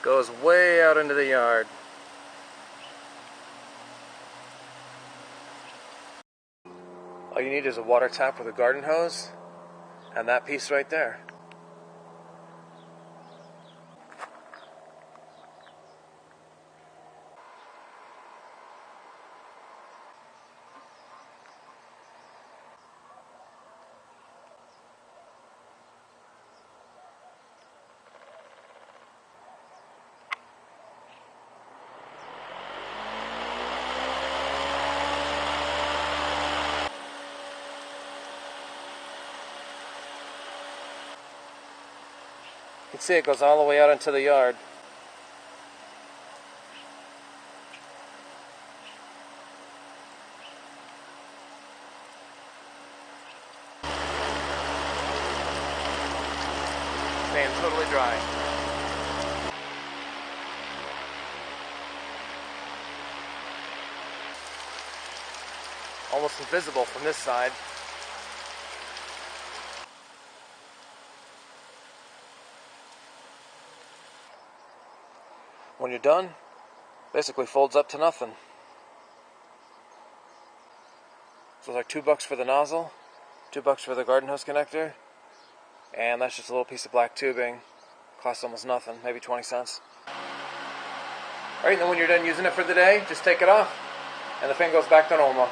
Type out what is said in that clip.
Goes way out into the yard. All you need is a water tap with a garden hose, and that piece right there. You can see it goes all the way out into the yard. Staying totally dry. Almost invisible from this side. When you're done, basically folds up to nothing. So it's like $2 for the nozzle, $2 for the garden hose connector, and that's just a little piece of black tubing. Costs almost nothing, maybe 20 cents. Alright, and then when you're done using it for the day, just take it off, and the thing goes back to normal.